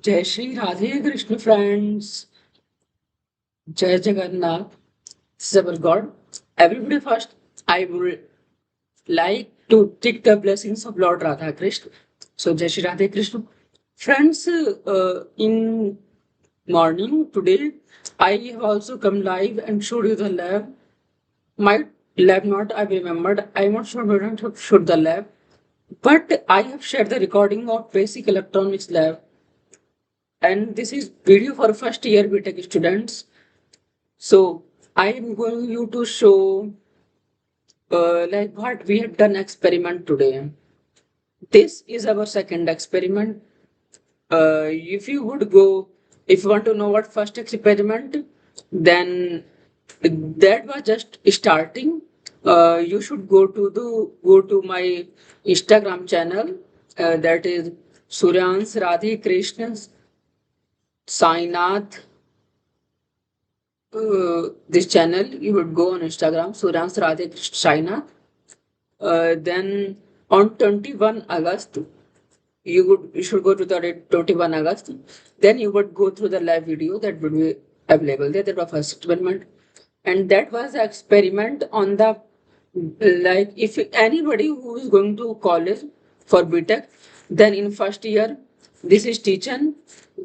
Jai Shri Radhe Krishna friends. Jai Jagannath. This is our God. Everybody first, I would like to take the blessings of Lord Radha Krishna. So Jai Shri Radhe Krishna. Friends, in morning today, I have also come live and showed you the lab. My lab not I remembered. I am not sure whether to show the lab. But I have shared the recording of basic electronics lab, and this is video for first year BTech students. So I am going you to show like what we have done experiment today. This is our second experiment. If you would go, if you want to know what first experiment, then that was just starting. You should go to my Instagram channel. That is Suryans Radhe Krishna Sainath. This channel, you would go on Instagram, Suryans Radhe Krishna Sainath. Then on 21 August, you should go to the date 21 August. Then you would go through the live video that would be available there. That was first experiment, and that was the experiment on the, like, if anybody who is going to college for BTech, then in first year this is teaching,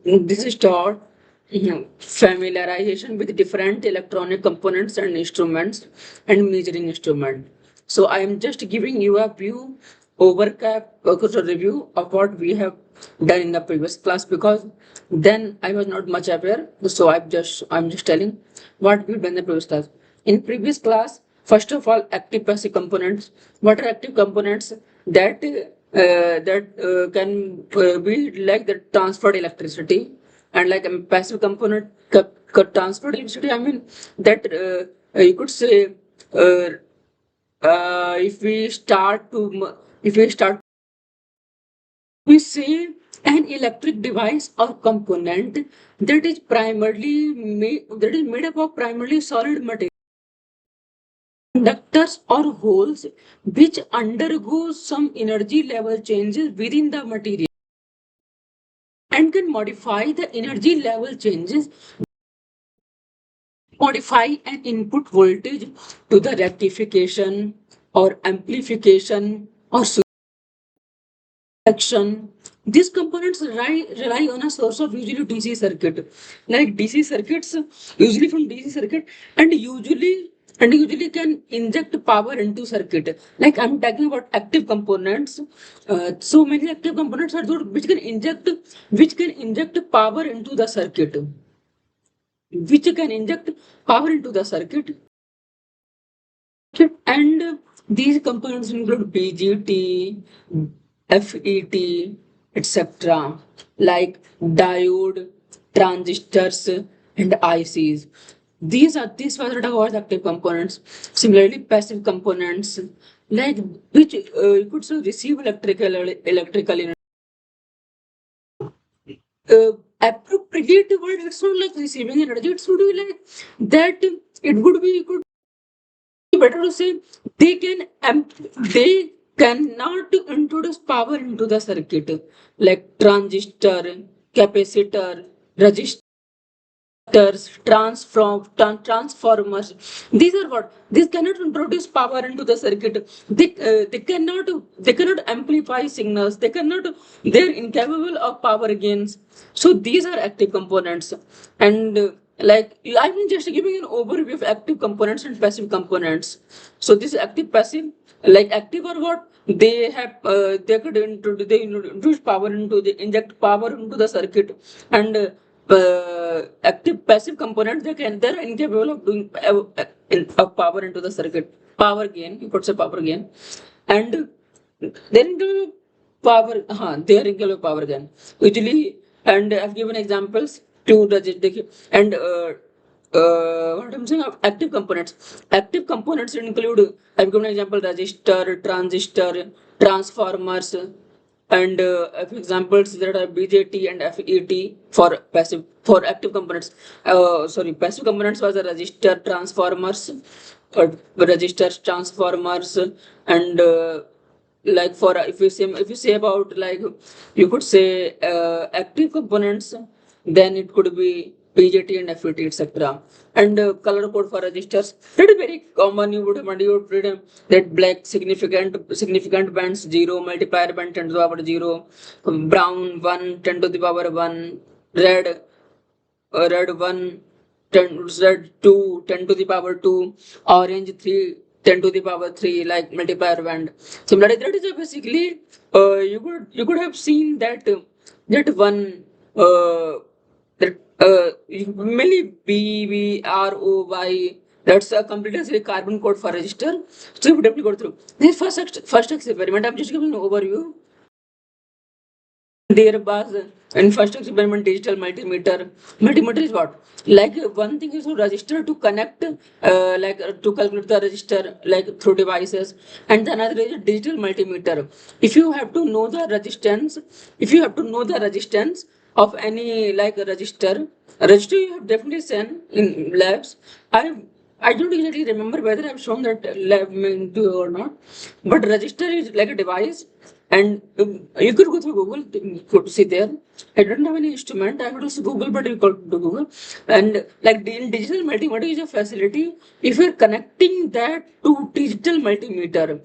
this is taught, familiarization with different electronic components and instruments and measuring instrument. So I am just giving you a view overcap review of what we have done in the previous class, because then I was not much aware. So I'm just telling what we've done in the previous class. In previous class, first of all, active passive components. What are active components? That can be like the transferred electricity, and like a passive component transferred electricity. I mean that you could say, uh, if we start, we say an electric device or component that is made up of primarily solid material, conductors or holes, which undergo some energy level changes within the material and can modify the energy level changes, modify an input voltage to the rectification or amplification or action. These components rely on a source of usually DC circuit, like DC circuits, usually from DC circuit, and usually can inject power into circuit. Like I'm talking about active components. So many active components are there which can inject power into the circuit, which can inject power into the circuit. And these components include BGT, FET, etc., like diode, transistors, and ICs. These were the was active components. Similarly, passive components, like which you could say receive electrical energy. Appropriate word, it's not like receiving energy, it would be like that. It would be, could better to say, they can they cannot introduce power into the circuit, like transistor, capacitor, resistors, transformers. These are what, these cannot introduce power into the circuit. They cannot amplify signals, they're incapable of power gains. So these are active components. And like I'm just giving an overview of active components and passive components. So this active passive, like active are what, they could introduce power into the inject power into the circuit. And active passive components, they're incapable of doing of power into the circuit, power gain, you could say power gain. And then the power, they are incapable of power gain usually. And I've given examples to the and what I'm saying of active components. Active components include, I've given an example, resistor, transistor, transformers, and examples that are BJT and FET for passive, for active components. Sorry, passive components was a resistor, transformers, resistors, transformers, and like for if you say about like you could say active components, then it could be PJT and FET, etc. And color code for registers, that is very common. You would read that black significant bands 0, multiplier band 10 to the power 0, brown 1 10 to the power 1, red red 1 10, red 2 10 to the power 2, orange 3 10 to the power 3, like multiplier band. Similarly, that is basically you could have seen that that one that mainly BVROY, that's a completely carbon code for register. So you would definitely go through this first experiment. I'm just giving an overview. There was in first experiment digital multimeter. Multimeter is what? Like one thing is to register to connect, to calculate the register like through devices, and the another is a digital multimeter. If you have to know the resistance, if you have to know the resistance of any like register you have definitely seen in labs. I don't exactly remember whether I've shown that lab to you or not, but register is like a device, and you could go through Google, you could see there. I don't have any instrument, I would use Google, but you could do Google. And like in digital multimeter is a facility. If you're connecting that to digital multimeter,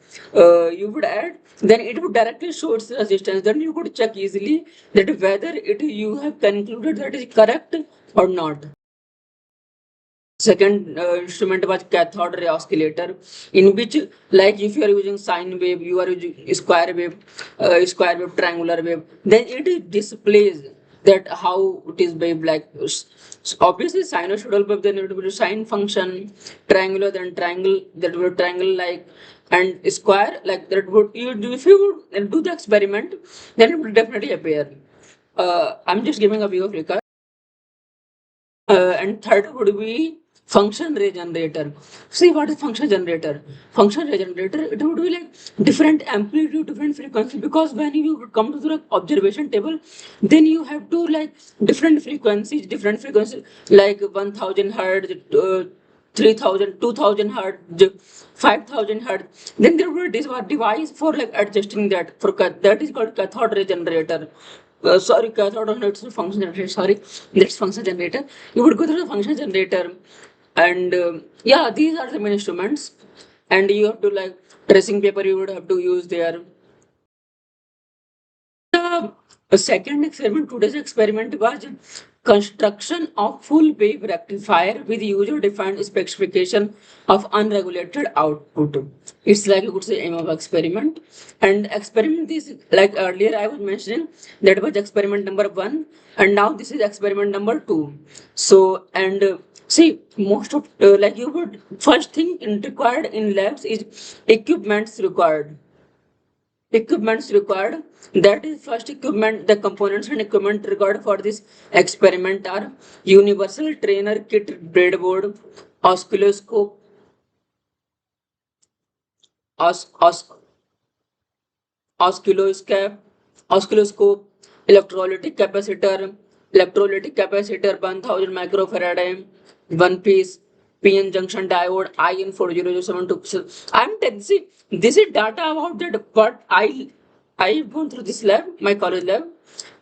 you would add, then it would directly show its resistance. Then you could check easily that whether it you have concluded that is correct or not. Second instrument was cathode ray oscillator, in which, like, if you are using sine wave, you are using square wave, triangular wave, then it displays that how it is wave like. Obviously, sinusoidal wave, then it will be sine function, triangular, then triangle, that will be triangle like, and square like that. Would you do if you would do the experiment, then it will definitely appear. I'm just giving a view of Rika. And third would be function ray generator. See what is function generator? Function ray generator, it would be like different amplitude, different frequency. Because when you come to the observation table, then you have to like different frequencies like 1000 hertz, 3000, 2000 hertz, 5000 hertz. Then there will be this device for like adjusting that. That is called cathode ray generator. Sorry, cathode or it's a function generator. Sorry, that's function generator. You would go through the function generator, and yeah, these are the main instruments. And you have to like tracing paper. You would have to use there. The second experiment, today's experiment was construction of full wave rectifier with user-defined specification of unregulated output. It's like you could say aim of experiment. And experiment is like earlier I was mentioning, that was experiment number 1, and now this is experiment number 2. So and see, most of like you would first thing required in labs is equipments required. Equipments required, that is first equipment, the components and equipment required for this experiment are universal trainer kit, breadboard, oscilloscope, os, os, oscilloscope, oscilloscope, electrolytic capacitor 1000 microfarad, one piece, PN junction diode, IN4007. I'm telling, see, this is data about that, but I've gone through this lab, my college lab,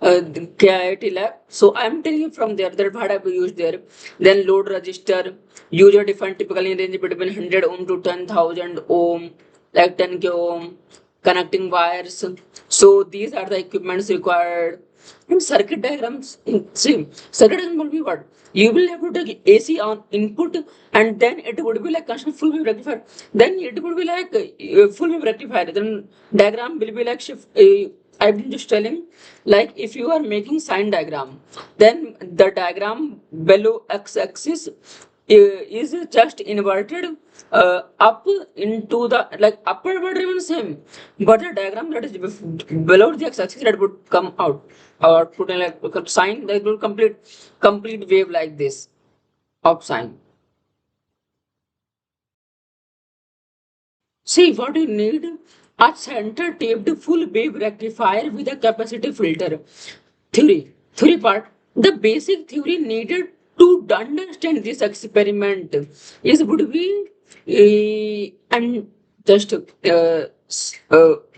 the KIT lab. So I'm telling you from there that what I've used there. Then load resistor, user defined typically in range between 100 ohm to 10,000 ohm, like 10k ohm, connecting wires. So these are the equipments required. And circuit diagrams, see, circuit diagram will be what? You will have to take AC on input, and then it would be like constant full wave rectifier. Then it would be like full wave rectifier. Then diagram will be like shift. I've been just telling, like if you are making sine diagram, then the diagram below x-axis is just inverted up into the like upward remains same, but the diagram that is below the x-axis that would come out output and like sine that will complete wave like this of sine. See what you need, a center taped full wave rectifier with a capacitive filter. Theory part. The basic theory needed to understand this experiment is would be and just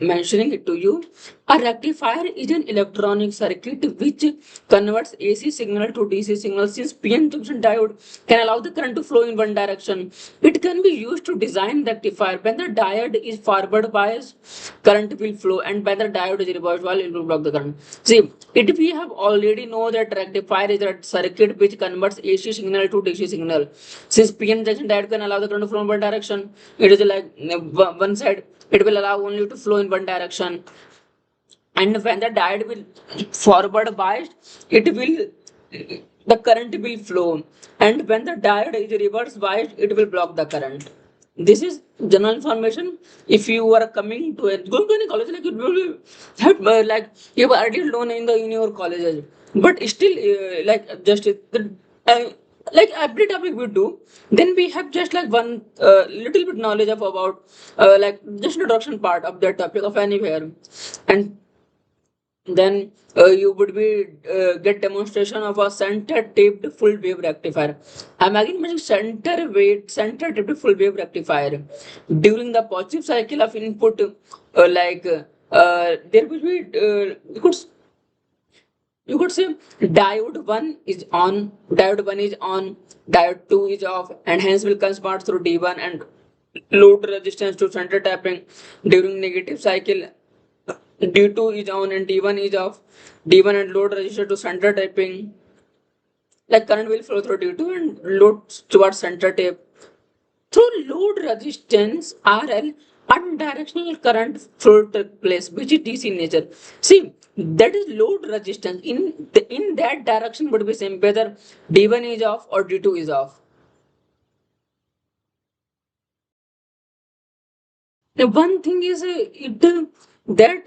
mentioning it to you. A rectifier is an electronic circuit which converts AC signal to DC signal. Since PN junction diode can allow the current to flow in one direction, it can be used to design rectifier. When the diode is forward biased, current will flow, and when the diode is reverse biased, it will block the current. See, it we have already know that rectifier is a circuit which converts AC signal to DC signal. Since PN junction diode can allow the current to flow in one direction, it is like one side. It will allow only to flow in one direction, and when the diode will forward biased, it will the current will flow, and when the diode is reverse biased, it will block the current. This is general information. If you are coming to a going to any college, like it will have like you have already known in your colleges, but still like just the uh, like every topic we do, then we have just like one little bit knowledge of about like just introduction part of that topic of anywhere. And then you would be get demonstration of a center taped full wave rectifier. I'm again mentioning center taped full wave rectifier. During the positive cycle of input, there will be you could say diode 1 is on, diode 1 is on, diode 2 is off, and hence will convert through D1 and load resistance to center tapping. During negative cycle, D2 is on and D1 is off. D1 and load resistor to center tapping. Like current will flow through D2 and load towards center tap. Through load resistance RL, unidirectional current flow took place, which is DC in nature. See, that is load resistance. In that direction would be same whether D1 is off or D2 is off. The one thing is that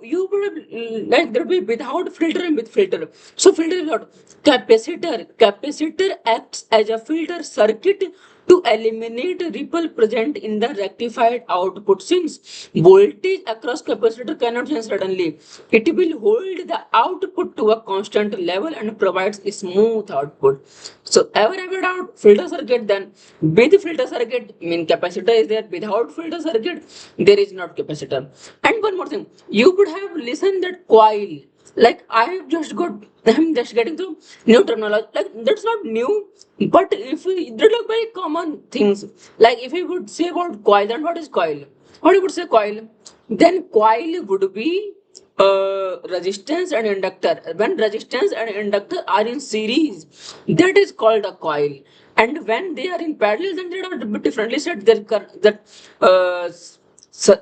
you would like there will be without filter and with filter. So filter is what? Capacitor. Capacitor acts as a filter circuit to eliminate ripple present in the rectified output. Since voltage across capacitor cannot change suddenly, it will hold the output to a constant level and provides a smooth output. So ever doubt filter circuit, then with filter circuit mean capacitor is there. Without filter circuit, there is not capacitor. And one more thing, you would have listened that coil. Like I have just got, I'm just getting through new terminology. Like that's not new, but if we they look very common things. Like if you would say about coil, then what is coil? What you would say coil? Then coil would be resistance and inductor. When resistance and inductor are in series, that is called a coil. And when they are in parallel, then they are a bit differently said. That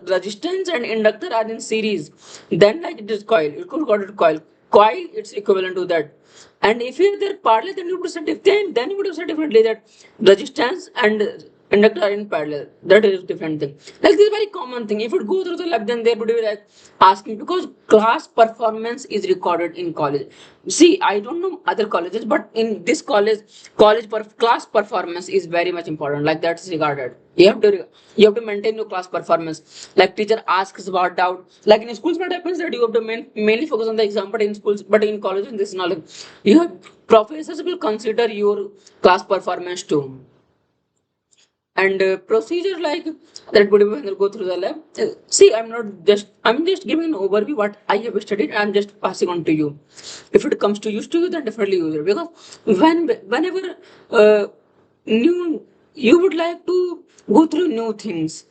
resistance and inductor are in series, then like it is coil. You could call it coil. Coil, it's equivalent to that. And if they're parallel, then you would say then you would have said differently that resistance and inductor are in parallel. That is different thing. Like this is very common thing. If you go through the lab, then they would be like asking because class performance is recorded in college. See, I don't know other colleges, but in this college, class performance is very much important. Like that's regarded. You have to maintain your class performance. Like teacher asks about doubt. Like in schools, what happens that you have to mainly focus on the exam, but in schools, but in colleges, this is not like you have professors will consider your class performance too. And procedure like that would be when you go through the lab. See, I'm just giving an overview what I have studied. I'm just passing on to you. If it comes to use to you, then definitely use it, because whenever new you would like to go through new things,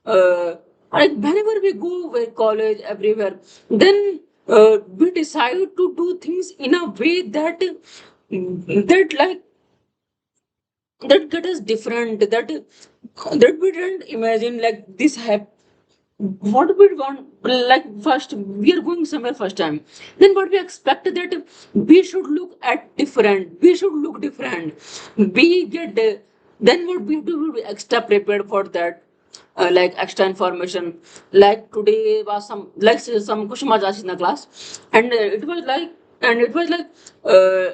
like whenever we go college everywhere, then we decide to do things in a way that like that get us different, that we didn't imagine like this what we want. Like first we are going somewhere first time, then what we expect that we should look at different, we should look different, we get then what we do, we extra prepared for that. Like extra information. Like today was some question was asked in the class, and it was like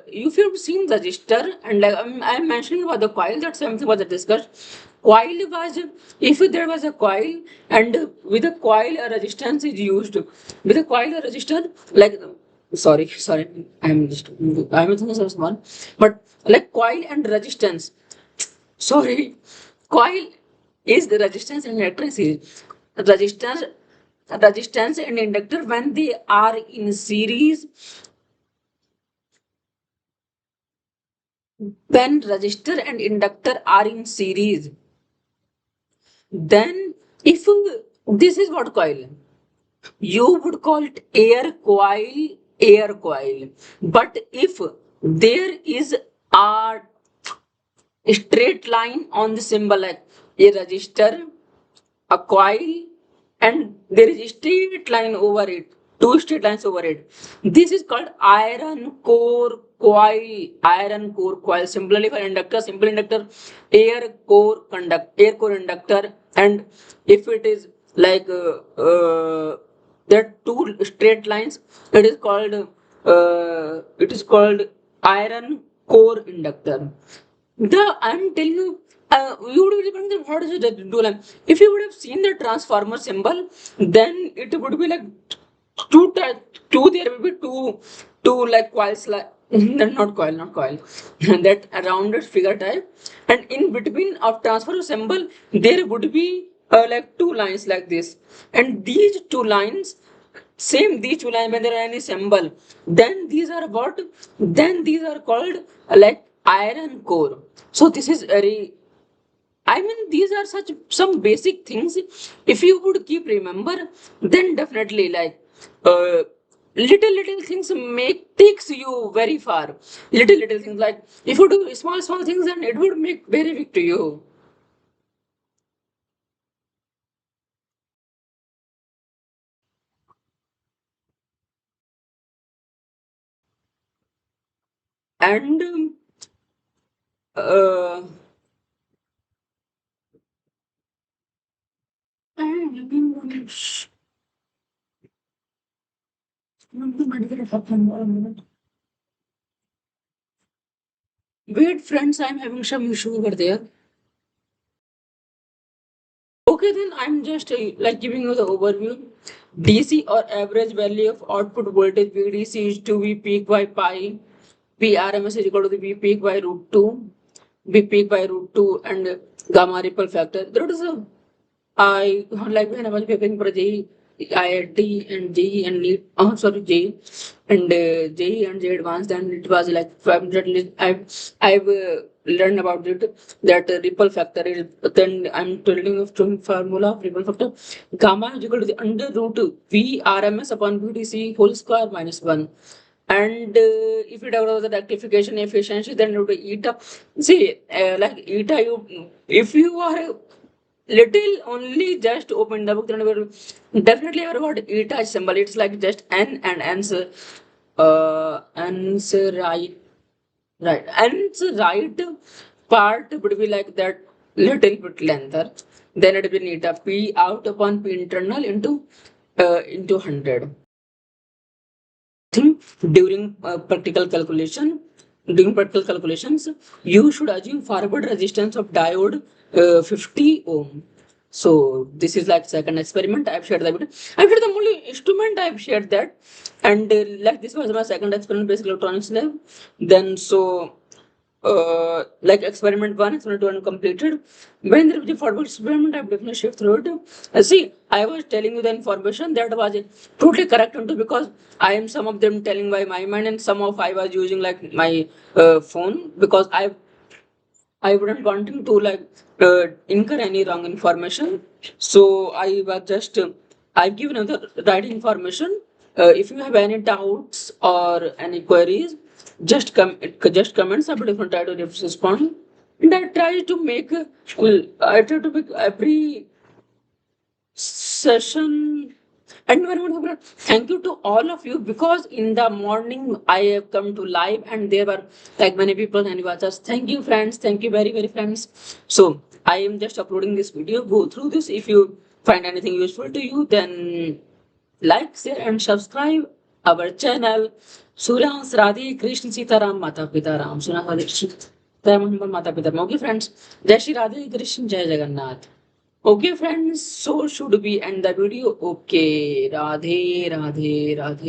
if you've seen the register, and like I'm mentioning about the coil, that something was discussed. Coil was, if there was a coil, and with a coil a resistance is used, with a coil a resistor, like sorry, I'm thinking so small, but like coil and resistance, sorry, coil is the resistance and electricity. resistance resistance and inductor when they are in series. When resistor and inductor are in series, then if this is what coil, you would call it air coil. But if there is a straight line on the symbol, like a resistor, a coil, and there is a straight line over it, two straight lines over it, this is called iron core coil. Iron core coil. Similarly for inductor, simple inductor, air core inductor. And if it is like there are two straight lines, it is called iron core inductor. I'm telling you, you would be wondering what is it dual line. If you would have seen the transformer symbol, then it would be like two. There will be two like coils, like not coil, that rounded figure type, and in between of transformer symbol there would be like two lines like this, and these two lines. Same these two lines when there are any symbol, then these are what? Then these are called like iron core. So this is very, I mean, these are such some basic things. If you would keep remember, then definitely like little things make takes you very far. Little things, like if you do small things, then it would make very big to you. And uh, wait, friends, I'm having some issue over there. Okay, then I'm just like giving you the overview. DC or average value of output voltage VDC is to V peak by pi. Vrms is equal to the V peak by root 2. V peak by root 2 and gamma ripple factor. There is a, I like when I was preparing for JEE, IIT and JEE and NEET. Oh, sorry, JEE and JEE and JEE advanced, and it was like I've learned about it, that ripple factor is. Then I'm telling you from formula of ripple factor. Gamma is equal to the under root V RMS upon VDC whole square minus 1. And if you talk about the rectification efficiency, then it would be eta. See, like eta, if you are little only just open the book, then we will definitely ever got eta symbol. It's like just n and n's n's right part would be like that little bit lengther. Then it will be eta p out upon p internal into 100. Think during practical calculations, you should assume forward resistance of diode 50 ohm. So this is like second experiment. I've shared the video. I've shared the only instrument I've shared that, and like this was my second experiment, basic electronics lab. Then so like experiment 1, experiment 2 completed. When there was a forward experiment, I've definitely shift through it. See, I was telling you the information that was totally correct into, because I am some of them telling by my mind, and some of I was using like my phone, because I wouldn't wanting to like incur any wrong information. So I was just I've given you the right information. If you have any doubts or any queries, just comments. I will definitely try to respond. And I try to make every session. And one more thing, thank you to all of you, because in the morning I have come to live and there were like many people and watchers. Thank you, friends. Thank you very friends. So I am just uploading this video. Go through this. If you find anything useful to you, then like, share, and subscribe our channel. Suryansh Radhe Krishna Sitaram Mata Pita Ram. Suryansh Radhe Krishna Sitaram Mata Pita Ram. Okay, friends. Jai Shri Radhe Krishna Jai Jagannath. Okay, friends, so should we end the video? Okay, Radhe, Radhe, Radhe.